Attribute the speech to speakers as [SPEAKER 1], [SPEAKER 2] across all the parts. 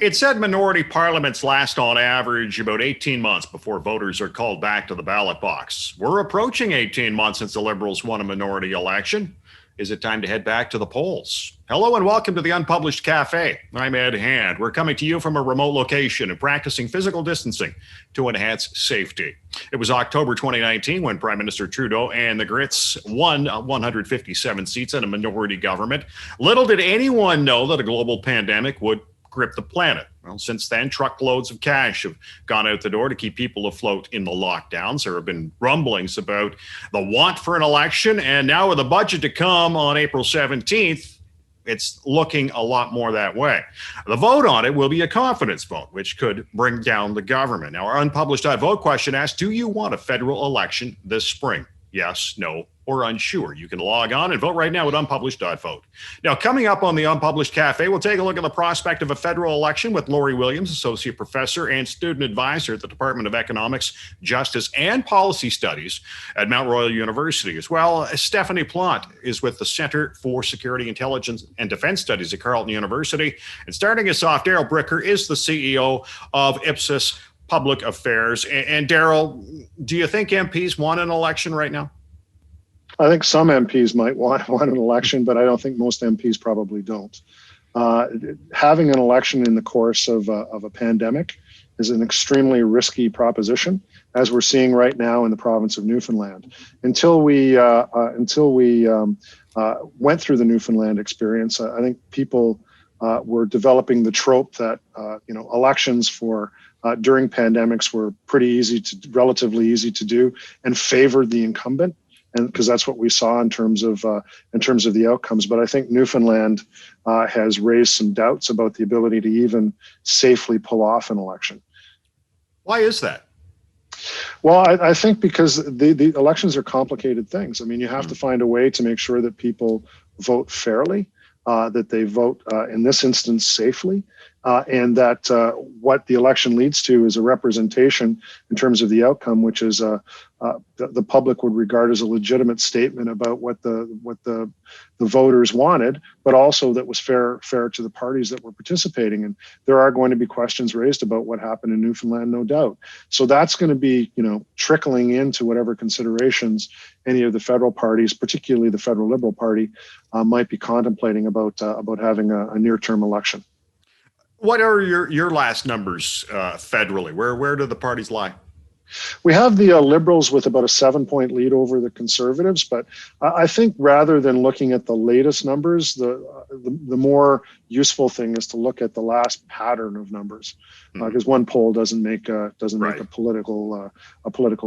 [SPEAKER 1] It said minority parliaments last on average about 18 months before voters are called back to the ballot box. We're approaching 18 months since the Liberals won a minority election. Is it time to head back to the polls? Hello and welcome to the Unpublished Cafe. I'm Ed Hand. We're coming to you from a remote location and practicing physical distancing to enhance safety. It was October 2019 when Prime Minister Trudeau and the Grits won 157 seats in a minority government. Little did anyone know that a global pandemic would grip the planet. Well, since then, truckloads of cash have gone out the door to keep people afloat in the lockdowns. There have been rumblings about the want for an election, and now with a budget to come on April 17th, it's looking a lot more that way. The vote on it will be a confidence vote, which could bring down the government. Now, our unpublished vote question asks, do you want a federal election this spring? Yes, no, or unsure. You can log on and vote right now at unpublished.vote. Now, coming up on the Unpublished Cafe, we'll take a look at the prospect of a federal election with Lori Williams, Associate Professor and Student Advisor at the Department of Economics, Justice, and Policy Studies at Mount Royal University. As well, Stephanie Plante is with the Center for Security, Intelligence, and Defense Studies at Carleton University. And starting us off, Darrell Bricker is the CEO of Ipsos Public Affairs. And Darrell, do you think MPs want an election right now?
[SPEAKER 2] I think some MPs might want an election, but I don't think most MPs probably don't. Having an election in the course of a pandemic is an extremely risky proposition, as we're seeing right now in the province of Newfoundland. Until we went through the Newfoundland experience, I think people were developing the trope that elections for during pandemics were relatively easy to do, and favored the incumbent. And because that's what we saw in terms of the outcomes. But I think Newfoundland has raised some doubts about the ability to even safely pull off an election.
[SPEAKER 1] Why is that?
[SPEAKER 2] Well, I think because the elections are complicated things. I mean, you have to find a way to make sure that people vote fairly, that they vote in this instance safely, and that what the election leads to is a representation in terms of the outcome, which is the public would regard as a legitimate statement about what the voters wanted, but also that was fair to the parties that were participating. And there are going to be questions raised about what happened in Newfoundland, no doubt. So that's going to be trickling into whatever considerations any of the federal parties, particularly the federal Liberal Party, might be contemplating about having a near-term election.
[SPEAKER 1] What are your last numbers federally? Where do the parties lie?
[SPEAKER 2] We have the Liberals with about a 7-point lead over the Conservatives, but I think rather than looking at the latest numbers, the more useful thing is to look at the last pattern of numbers, because one poll doesn't make a political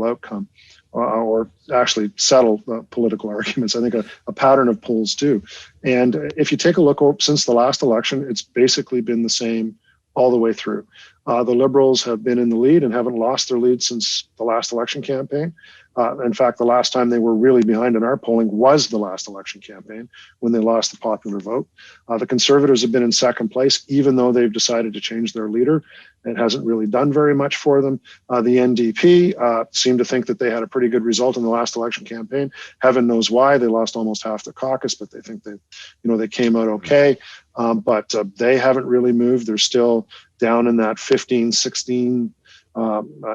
[SPEAKER 2] outcome, or actually settle political arguments. I think a pattern of polls do. And if you take a look since the last election, it's basically been the same all the way through. The Liberals have been in the lead and haven't lost their lead since the last election campaign. In fact, the last time they were really behind in our polling was the last election campaign, when they lost the popular vote. The Conservatives have been in second place, even though they've decided to change their leader. It hasn't really done very much for them. The NDP seemed to think that they had a pretty good result in the last election campaign. Heaven knows why. They lost almost half the caucus, but they think they came out okay. But they haven't really moved. They're still down in that 15, 16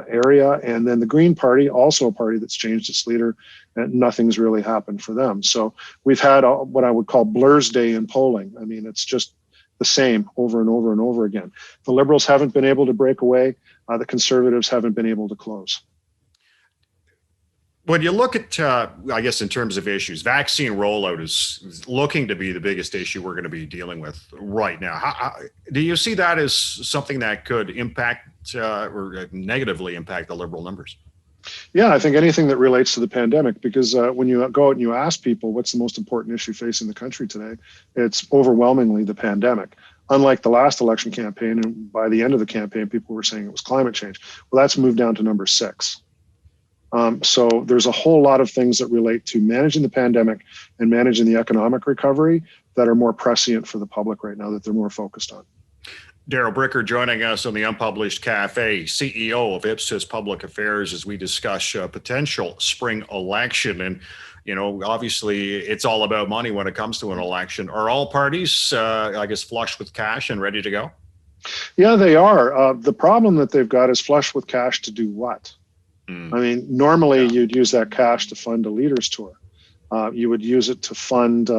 [SPEAKER 2] area. And then the Green Party, also a party that's changed its leader, and nothing's really happened for them. So we've had what I would call Blur's Day in polling. I mean, it's just the same over and over and over again. The Liberals haven't been able to break away. The Conservatives haven't been able to close.
[SPEAKER 1] When you look at, I guess, in terms of issues, vaccine rollout is looking to be the biggest issue we're going to be dealing with right now. How do you see that as something that could impact or negatively impact the Liberal numbers?
[SPEAKER 2] Yeah, I think anything that relates to the pandemic, because when you go out and you ask people what's the most important issue facing the country today, it's overwhelmingly the pandemic. Unlike the last election campaign, and by the end of the campaign, people were saying it was climate change. Well, that's moved down to number 6. So there's a whole lot of things that relate to managing the pandemic and managing the economic recovery that are more prescient for the public right now, that they're more focused on.
[SPEAKER 1] Darrell Bricker joining us on the Unpublished Cafe, CEO of Ipsos Public Affairs, as we discuss potential spring election. And, obviously it's all about money when it comes to an election. Are all parties, flush with cash and ready to go?
[SPEAKER 2] Yeah, they are. The problem that they've got is flush with cash to do what? I mean, normally you'd use that cash to fund a leaders tour. You would use it to fund,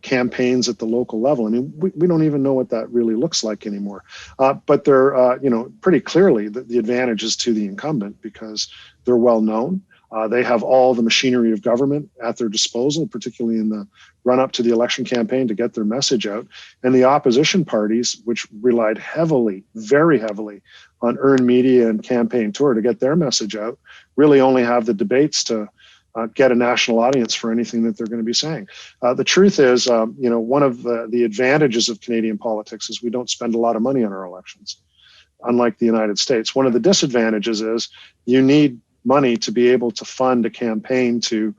[SPEAKER 2] campaigns at the local level. I mean, we don't even know what that really looks like anymore. But they're, pretty clearly the advantage is to the incumbent because they're well known. They have all the machinery of government at their disposal, particularly in the run up to the election campaign to get their message out. And the opposition parties, which relied heavily, very heavily on earned media and campaign tour to get their message out, really only have the debates to get a national audience for anything that they're going to be saying. The truth is, one of the advantages of Canadian politics is we don't spend a lot of money on our elections, unlike the United States. One of the disadvantages is you need money to be able to fund a campaign to,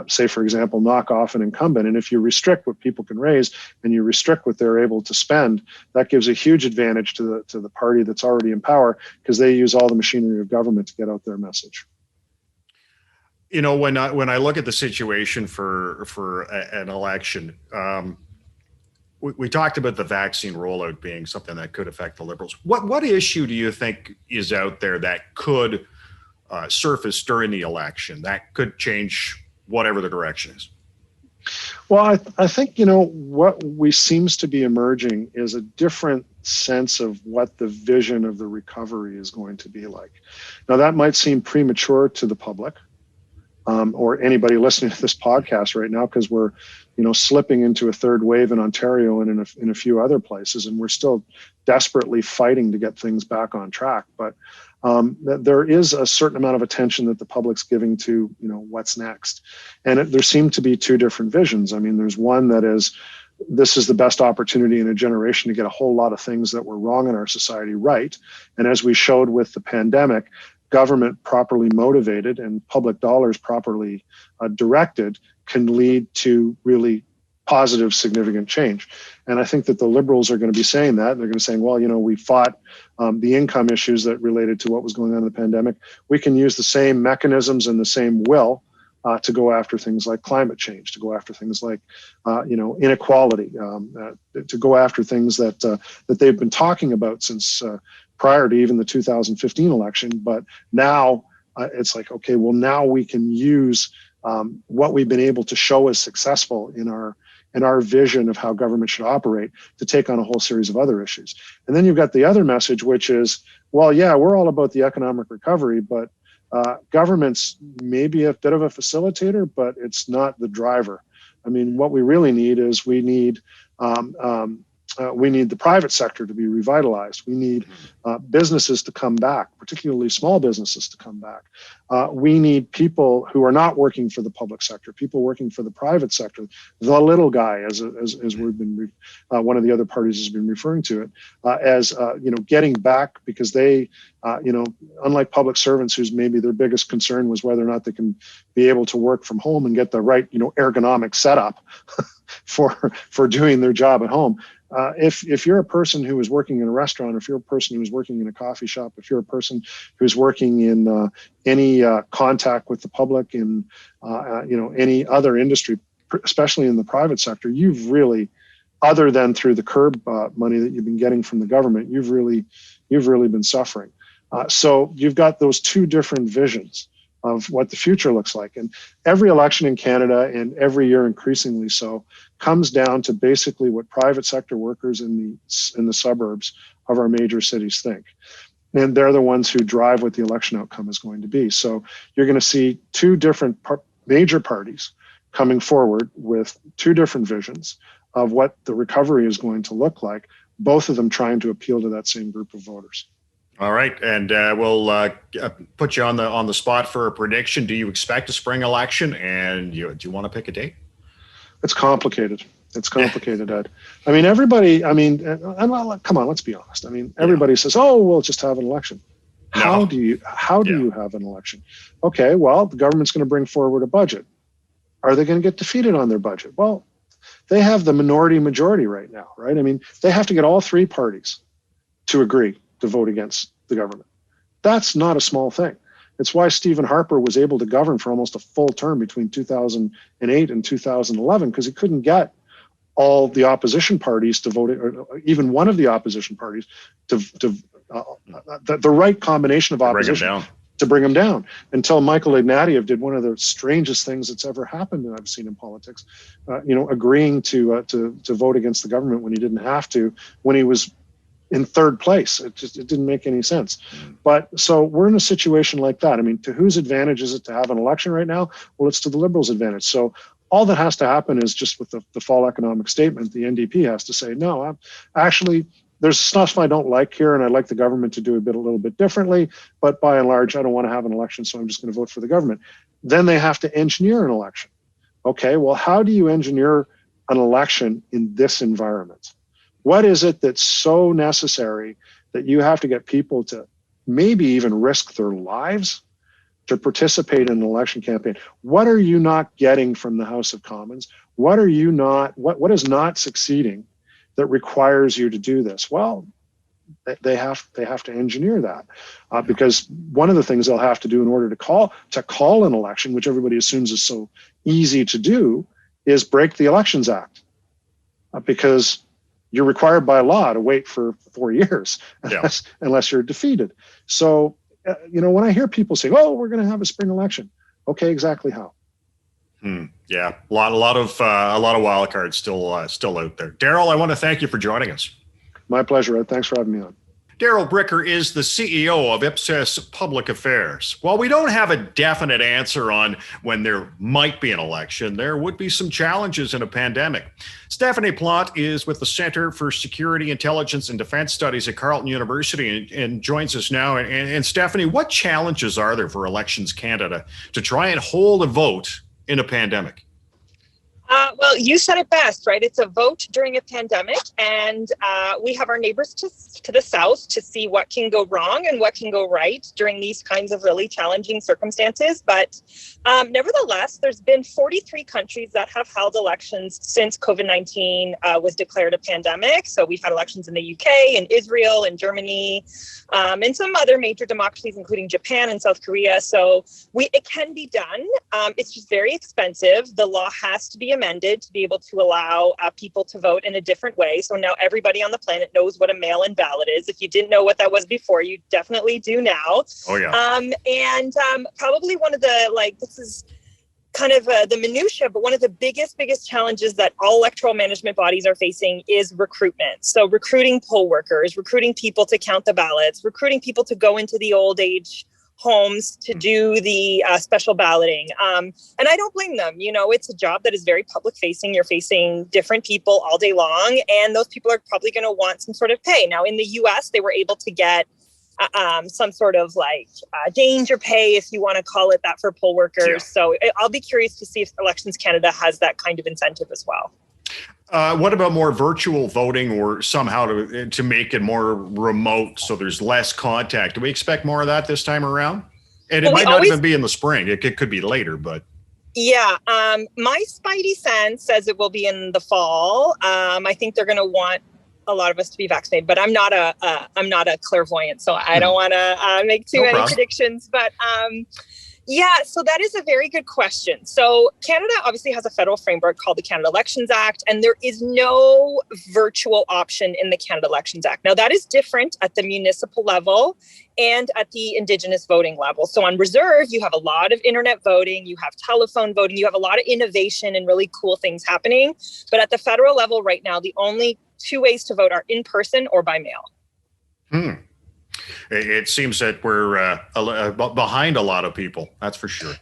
[SPEAKER 2] say, for example, knock off an incumbent. And if you restrict what people can raise and you restrict what they're able to spend, that gives a huge advantage to the party that's already in power because they use all the machinery of government to get out their message.
[SPEAKER 1] When I look at the situation for an election, we talked about the vaccine rollout being something that could affect the Liberals. What issue do you think is out there that could surface during the election that could change whatever the direction is?
[SPEAKER 2] Well, I think, what we seems to be emerging is a different sense of what the vision of the recovery is going to be like. Now, that might seem premature to the public or anybody listening to this podcast right now, because we're, slipping into a third wave in Ontario and in a few other places, and we're still desperately fighting to get things back on track. But there is a certain amount of attention that the public's giving to, what's next. And there seem to be two different visions. I mean, there's one that is, this is the best opportunity in a generation to get a whole lot of things that were wrong in our society right. And as we showed with the pandemic, government properly motivated and public dollars properly directed can lead to really positive, significant change. And I think that the Liberals are going to be saying that. They're going to be saying, well, we fought the income issues that related to what was going on in the pandemic. We can use the same mechanisms and the same will to go after things like climate change, to go after things like, inequality, to go after things that they've been talking about since prior to even the 2015 election. But now it's like, okay, well, now we can use what we've been able to show as successful in our vision of how government should operate to take on a whole series of other issues. And then you've got the other message, which is, well, yeah, we're all about the economic recovery, but government's maybe a bit of a facilitator, but it's not the driver. I mean, what we really need is we need the private sector to be revitalized. We need businesses to come back, particularly small businesses to come back. We need people who are not working for the public sector, people working for the private sector, the little guy, as we've been, one of the other parties has been referring to it, as getting back, because they, unlike public servants whose maybe their biggest concern was whether or not they can be able to work from home and get the right, ergonomic setup for doing their job at home. If you're a person who is working in a restaurant, if you're a person who is working in a coffee shop, if you're a person who's working in any contact with the public in any other industry, especially in the private sector, you've really, other than through the CURB money that you've been getting from the government, you've really been suffering. So you've got those two different visions of what the future looks like. And every election in Canada, and every year increasingly so, comes down to basically what private sector workers in the suburbs of our major cities think. And they're the ones who drive what the election outcome is going to be. So you're going to see two different major parties coming forward with two different visions of what the recovery is going to look like, both of them trying to appeal to that same group of voters.
[SPEAKER 1] All right, and we'll put you on the spot for a prediction. Do you expect a spring election, and do you want to pick a date?
[SPEAKER 2] It's complicated. It's complicated, Ed. I mean, everybody. I mean, come on, let's be honest. I mean, everybody says, "Oh, we'll just have an election." No. How do you have an election? Okay, well, the government's going to bring forward a budget. Are they going to get defeated on their budget? Well, they have the majority right now, right? I mean, they have to get all three parties to agree to vote against the government. That's not a small thing. It's why Stephen Harper was able to govern for almost a full term between 2008 and 2011, because he couldn't get all the opposition parties to vote, or even one of the opposition parties to the right combination of opposition to bring him down, until Michael Ignatieff did one of the strangest things that's ever happened that I've seen in politics, agreeing to vote against the government when he didn't have to, when he was in third place. It didn't make any sense. But so we're in a situation like that. I mean, to whose advantage is it to have an election right now? Well, it's to the Liberals' advantage. So all that has to happen is just with the fall economic statement, the NDP has to say, no, actually, there's stuff I don't like here, and I'd like the government to do a little bit differently. But by and large, I don't want to have an election, so I'm just going to vote for the government. Then they have to engineer an election. Okay, well, how do you engineer an election in this environment? What is it that's so necessary that you have to get people to maybe even risk their lives to participate in an election campaign? What are you not getting from the House of Commons? What is not succeeding that requires you to do this? Well, they have to engineer that, because one of the things they'll have to do in order to call an election, which everybody assumes is so easy to do, is break the Elections Act, because you're required by law to wait for 4 years unless you're defeated. So, when I hear people say, "Oh, we're going to have a spring election," okay, exactly how?
[SPEAKER 1] Yeah, a lot of wild cards still out there. Darrell, I want to thank you for joining us.
[SPEAKER 2] My pleasure, Ed. Thanks for having me on.
[SPEAKER 1] Darrell Bricker is the CEO of Ipsos Public Affairs. While we don't have a definite answer on when there might be an election, there would be some challenges in a pandemic. Stephanie Plante is with the Center for Security, Intelligence, and Defense Studies at Carleton University and joins us now. And Stephanie, what challenges are there for Elections Canada to try and hold a vote in a pandemic?
[SPEAKER 3] Well, you said it best, right? It's a vote during a pandemic, and we have our neighbors to the south to see what can go wrong and what can go right during these kinds of really challenging circumstances. But nevertheless, there's been 43 countries that have held elections since COVID-19 was declared a pandemic. So we've had elections in the UK, in Israel, in Germany, and some other major democracies, including Japan and South Korea. So it can be done. It's just very expensive. The law has to be amended to be able to allow people to vote in a different way. So now everybody on the planet knows what a mail-in ballot is. If you didn't know what that was before, you definitely do now.
[SPEAKER 1] Oh, yeah.
[SPEAKER 3] And probably one of the, this is kind of the minutia, but one of the biggest challenges that all electoral management bodies are facing is recruitment. So recruiting poll workers, recruiting people to count the ballots, recruiting people to go into the old age homes to do the special balloting. And I don't blame them. It's a job that is very public facing. You're facing different people all day long, and those people are probably going to want some sort of pay. Now, in the US, they were able to get some sort of danger pay, if you want to call it that, for poll workers. Yeah. So I'll be curious to see if Elections Canada has that kind of incentive as well.
[SPEAKER 1] What about more virtual voting, or somehow to make it more remote so there's less contact? Do we expect more of that this time around? And it might not even be in the spring. It could be later, but.
[SPEAKER 3] Yeah, my spidey sense says it will be in the fall. I think they're going to want a lot of us to be vaccinated, but I'm not a clairvoyant, so I don't want to make too many predictions. But yeah, so that is a very good question. So Canada obviously has a federal framework called the Canada Elections Act, and there is no virtual option in the Canada Elections Act. Now, that is different at the municipal level and at the Indigenous voting level. So on reserve, you have a lot of internet voting, you have telephone voting, you have a lot of innovation and really cool things happening. But at the federal level right now, the only two ways to vote are in person or by mail.
[SPEAKER 1] It seems that we're behind a lot of people. That's for sure.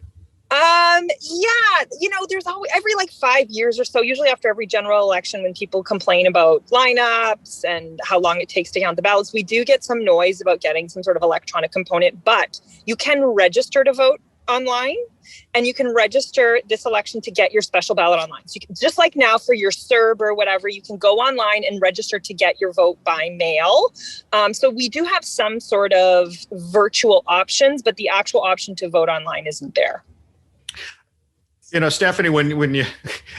[SPEAKER 3] Yeah, there's always every 5 years or so, usually after every general election, when people complain about lineups and how long it takes to count the ballots, we do get some noise about getting some sort of electronic component. But you can register to vote online, and you can register this election to get your special ballot online. So you can, just like now for your CERB or whatever, you can go online and register to get your vote by mail. So we do have some sort of virtual options, but the actual option to vote online isn't there.
[SPEAKER 1] Stephanie, when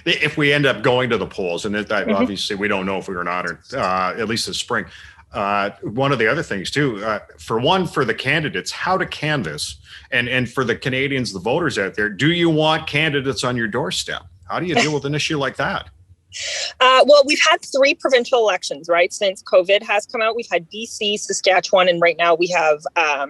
[SPEAKER 1] if we end up going to the polls, and obviously we don't know if we are not, or at least this spring, one of the other things too, for the candidates, how to canvass, and for the Canadians, the voters out there, do you want candidates on your doorstep? How do you deal with an issue like that?
[SPEAKER 3] Well, we've had 3 provincial elections, right? Since COVID has come out, we've had BC, Saskatchewan, and right now we have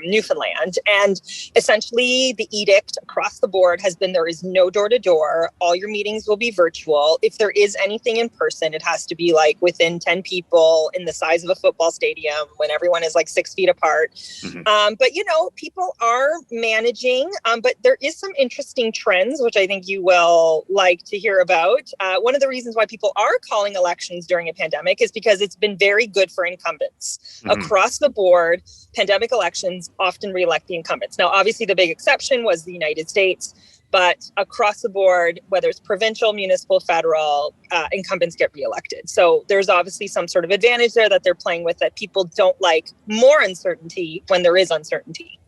[SPEAKER 3] Newfoundland. And essentially the edict across the board has been there is no door-to-door. All your meetings will be virtual. If there is anything in person, it has to be like within 10 people in the size of a football stadium when everyone is like 6 feet apart. Mm-hmm. But, you know, people are managing, but there is some interesting trends, which I think you will like to hear about. One of the reasons why people are calling elections during a pandemic is because it's been very good for incumbents. Mm-hmm. Across the board, pandemic elections often re-elect the incumbents. Now, obviously, the big exception was the United States, but across the board, whether it's provincial, municipal, federal, incumbents get re-elected. So there's obviously some sort of advantage there that they're playing with, that people don't like more uncertainty when there is uncertainty.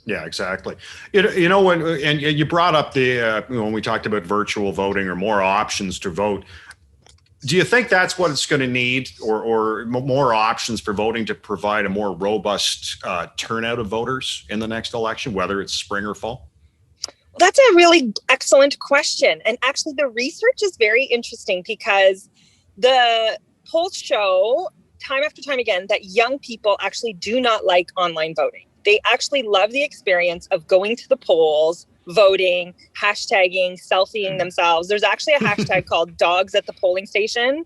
[SPEAKER 1] Yeah, exactly. You know, and you brought up when we talked about virtual voting or more options to vote. Do you think that's what it's going to need, or more options for voting to provide a more robust turnout of voters in the next election, whether it's spring or fall?
[SPEAKER 3] That's a really excellent question. And actually, the research is very interesting because the polls show time after time again that young people actually do not like online voting. They actually love the experience of going to the polls, voting, hashtagging, selfieing themselves. There's actually a hashtag called dogs at the polling station.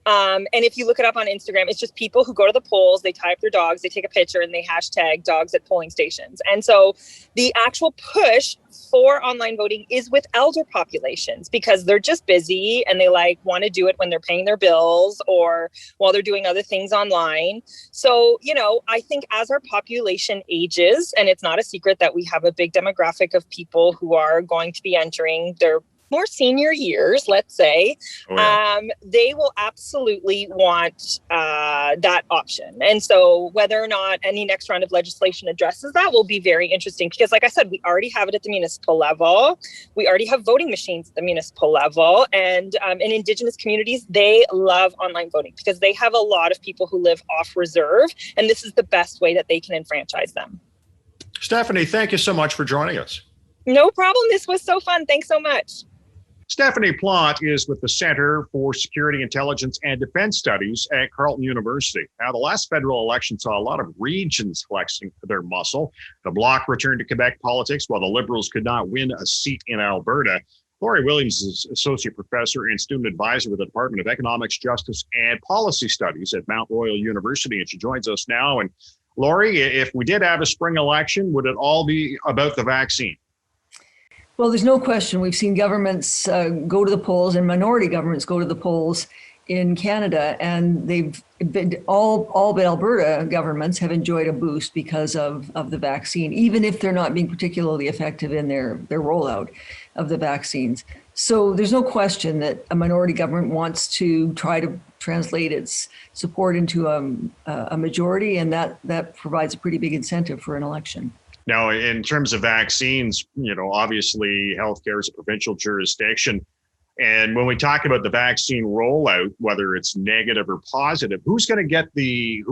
[SPEAKER 3] And if you look it up on Instagram, it's just people who go to the polls, they tie up their dogs, they take a picture, and they hashtag dogs at polling stations. And so the actual push for online voting is with elder populations because they're just busy and they want to do it when they're paying their bills or while they're doing other things online. So, you know, I think as our population ages, and it's not a secret that we have a big demographic of people who are going to be entering their more senior years, let's say, they will absolutely want that option. And so whether or not any next round of legislation addresses that will be very interesting because, like I said, we already have it at the municipal level. We already have voting machines at the municipal level. And in Indigenous communities, they love online voting because they have a lot of people who live off reserve. And this is the best way that they can enfranchise them.
[SPEAKER 1] Stephanie, thank you so much for joining us.
[SPEAKER 3] No problem. This was so fun. Thanks so much.
[SPEAKER 1] Stephanie Plante is with the Center for Security, Intelligence, and Defense Studies at Carleton University. Now, the last federal election saw a lot of regions flexing their muscle. The Bloc returned to Quebec politics while the Liberals could not win a seat in Alberta. Laurie Williams is Associate Professor and Student Advisor with the Department of Economics, Justice, and Policy Studies at Mount Royal University, and she joins us now. And Laurie, if we did have a spring election, would it all be about the vaccine?
[SPEAKER 4] Well, there's no question. We've seen governments go to the polls and minority governments go to the polls in Canada, and they've been all but Alberta governments have enjoyed a boost because of the vaccine, even if they're not being particularly effective in their rollout of the vaccines. So there's no question that a minority government wants to try to translate its support into a majority, and that provides a pretty big incentive for an election.
[SPEAKER 1] Now, in terms of vaccines, you know, obviously healthcare is a provincial jurisdiction. And when we talk about the vaccine rollout, whether it's negative or positive, who's going to get the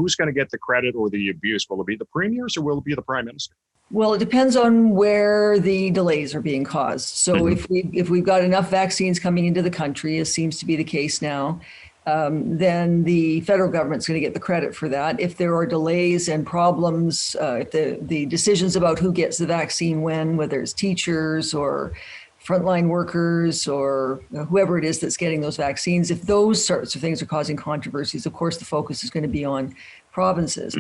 [SPEAKER 1] credit or the abuse? Will it be the premiers or will it be the Prime Minister?
[SPEAKER 4] Well, it depends on where the delays are being caused. So if we've got enough vaccines coming into the country, as seems to be the case now, then the federal government's going to get the credit for that. If there are delays and problems, if the decisions about who gets the vaccine when, whether it's teachers or frontline workers or whoever it is that's getting those vaccines, if those sorts of things are causing controversies, of course, the focus is going to be on provinces.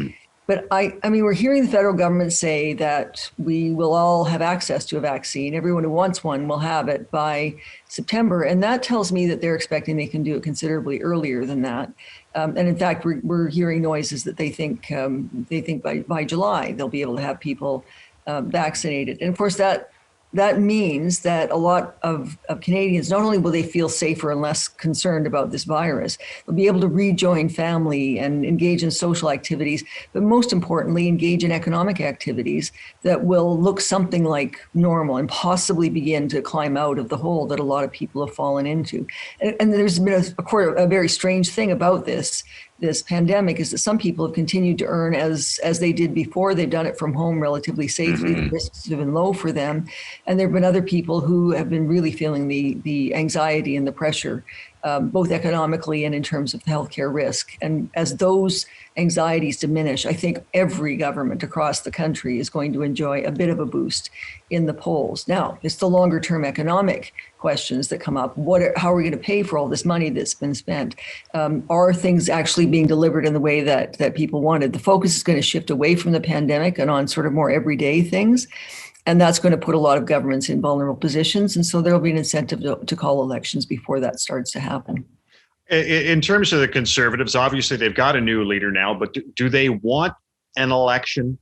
[SPEAKER 4] But I mean, we're hearing the federal government say that we will all have access to a vaccine. Everyone who wants one will have it by September. And that tells me that they're expecting they can do it considerably earlier than that. And in fact, we're hearing noises that they think by July, they'll be able to have people vaccinated. And of course, that means that a lot of Canadians, not only will they feel safer and less concerned about this virus, they'll be able to rejoin family and engage in social activities, but most importantly, engage in economic activities that will look something like normal and possibly begin to climb out of the hole that a lot of people have fallen into. And there's been a very strange thing about this pandemic is that some people have continued to earn as they did before. They've done it from home relatively safely. The risks have been low for them. And there have been other people who have been really feeling the anxiety and the pressure both economically and in terms of the healthcare risk. And as those anxieties diminish, I think every government across the country is going to enjoy a bit of a boost in the polls. Now, it's the longer term economic questions that come up. How are we going to pay for all this money that's been spent? Are things actually being delivered in the way that people wanted? The focus is going to shift away from the pandemic and on sort of more everyday things. And that's going to put a lot of governments in vulnerable positions. And so there'll be an incentive to call elections before that starts to happen.
[SPEAKER 1] In terms of the Conservatives, obviously they've got a new leader now, but do they want an election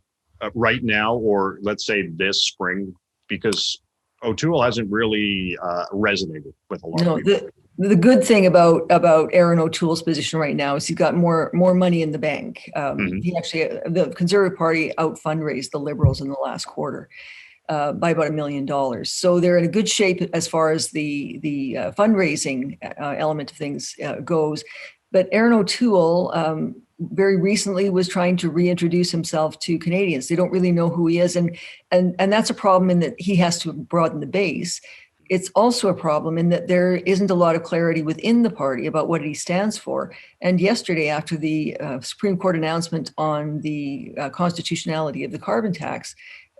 [SPEAKER 1] right now, or let's say this spring? Because O'Toole hasn't really resonated with a lot of people.
[SPEAKER 4] The good thing about Aaron O'Toole's position right now is he's got more money in the bank. He actually, the Conservative Party out fundraised the Liberals in the last quarter by about $1 million. So they're in a good shape as far as the fundraising element of things goes. But Aaron O'Toole very recently was trying to reintroduce himself to Canadians. They don't really know who he is, and that's a problem in that he has to broaden the base. It's also a problem in that there isn't a lot of clarity within the party about what he stands for. And yesterday, after the Supreme Court announcement on the constitutionality of the carbon tax,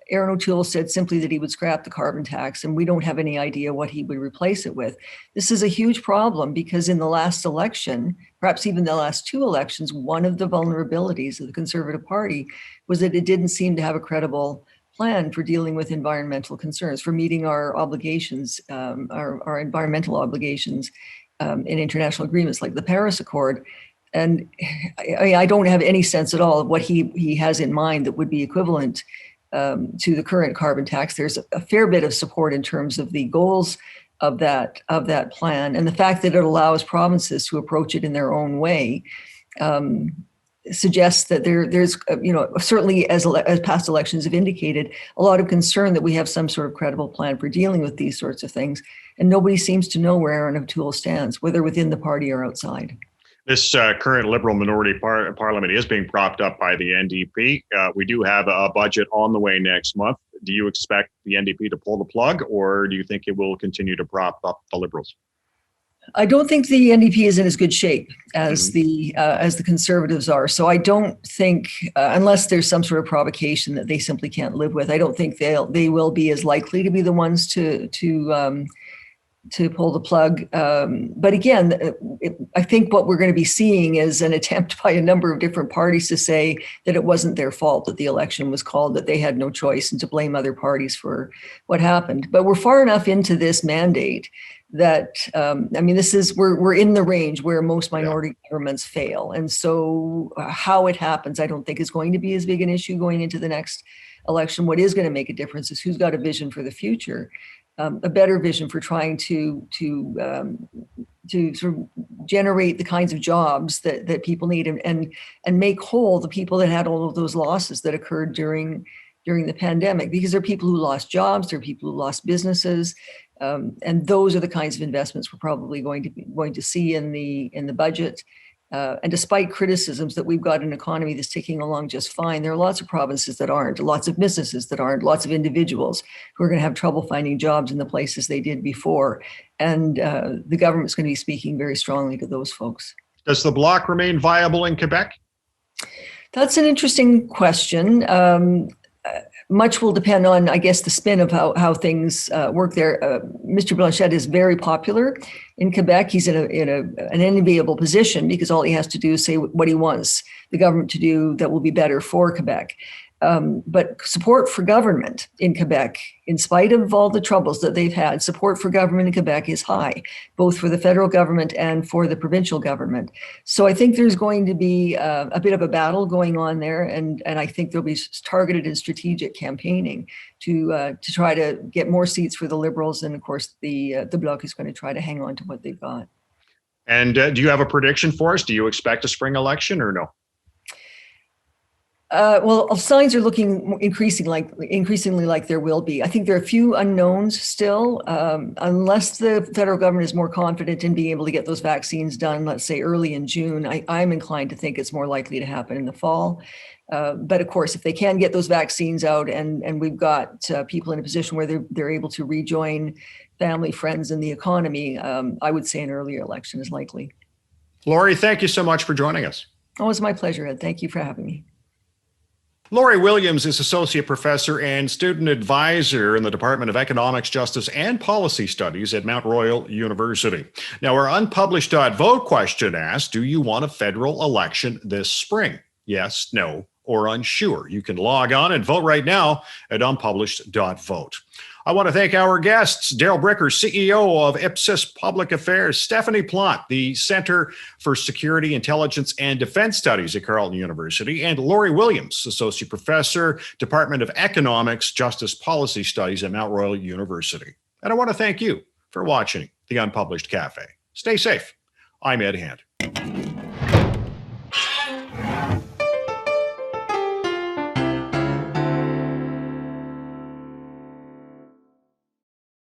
[SPEAKER 4] Aaron O'Toole said simply that he would scrap the carbon tax, and we don't have any idea what he would replace it with. This is a huge problem because in the last election, perhaps even the last two elections, one of the vulnerabilities of the Conservative Party was that it didn't seem to have a credible plan for dealing with environmental concerns, for meeting our obligations, our environmental obligations in international agreements like the Paris Accord. And I don't have any sense at all of what he has in mind that would be equivalent to the current carbon tax. There's a fair bit of support in terms of the goals of that plan, and the fact that it allows provinces to approach it in their own way suggests that there's certainly as past elections have indicated, a lot of concern that we have some sort of credible plan for dealing with these sorts of things, and nobody seems to know where Aaron O'Toole stands, whether within the party or outside.
[SPEAKER 1] This current Liberal minority parliament is being propped up by the NDP. We do have a budget on the way next month. Do you expect the NDP to pull the plug, or do you think it will continue to prop up the Liberals?
[SPEAKER 4] I don't think the NDP is in as good shape as the Conservatives are. So I don't think, unless there's some sort of provocation that they simply can't live with, I don't think they will be as likely to be the ones to pull the plug. But again, I think what we're going to be seeing is an attempt by a number of different parties to say that it wasn't their fault that the election was called, that they had no choice, and to blame other parties for what happened. But we're far enough into this mandate that, we're in the range where most minority governments fail. And so how it happens, I don't think is going to be as big an issue going into the next election. What is going to make a difference is who's got a vision for the future. A better vision for trying to sort of generate the kinds of jobs that people need and make whole the people that had all of those losses that occurred during the pandemic, because there are people who lost jobs, there are people who lost businesses, and those are the kinds of investments we're probably going to see in the budget. And despite criticisms that we've got an economy that's ticking along just fine, there are lots of provinces that aren't, lots of businesses that aren't, lots of individuals who are going to have trouble finding jobs in the places they did before. And the government's going to be speaking very strongly to those folks. Does
[SPEAKER 1] the Bloc remain viable in Quebec?
[SPEAKER 4] That's an interesting question. Much will depend on, I guess, the spin of how things work there. Mr. Blanchet is very popular in Quebec. He's in an enviable position because all he has to do is say what he wants the government to do that will be better for Quebec. But support for government in Quebec, in spite of all the troubles that they've had, support for government in Quebec is high, both for the federal government and for the provincial government. So I think there's going to be a bit of a battle going on there, and I think there'll be targeted and strategic campaigning to try to get more seats for the Liberals, and of course the Bloc is going to try to hang on to what they've got.
[SPEAKER 1] And do you have a prediction for us? Do you expect a spring election or no?
[SPEAKER 4] Well, signs are looking increasingly like there will be. I think there are a few unknowns still, unless the federal government is more confident in being able to get those vaccines done, let's say early in June. I'm inclined to think it's more likely to happen in the fall. But of course, if they can get those vaccines out and we've got people in a position where they're able to rejoin family, friends, and the economy, I would say an earlier election is likely.
[SPEAKER 1] Laurie, thank you so much for joining us.
[SPEAKER 4] Oh, it's my pleasure, Ed. Thank you for having me.
[SPEAKER 1] Laurie Williams is Associate Professor and Student Advisor in the Department of Economics, Justice, and Policy Studies at Mount Royal University. Now, our unpublished .vote question asks, do you want a federal election this spring? Yes, no, or unsure. You can log on and vote right now at unpublished.vote. I want to thank our guests, Darrell Bricker, CEO of Ipsos Public Affairs, Stephanie Plante, the Center for Security, Intelligence, and Defense Studies at Carleton University, and Laurie Williams, Associate Professor, Department of Economics, Justice Policy Studies at Mount Royal University. And I want to thank you for watching the Unpublished Cafe. Stay safe. I'm Ed Hand.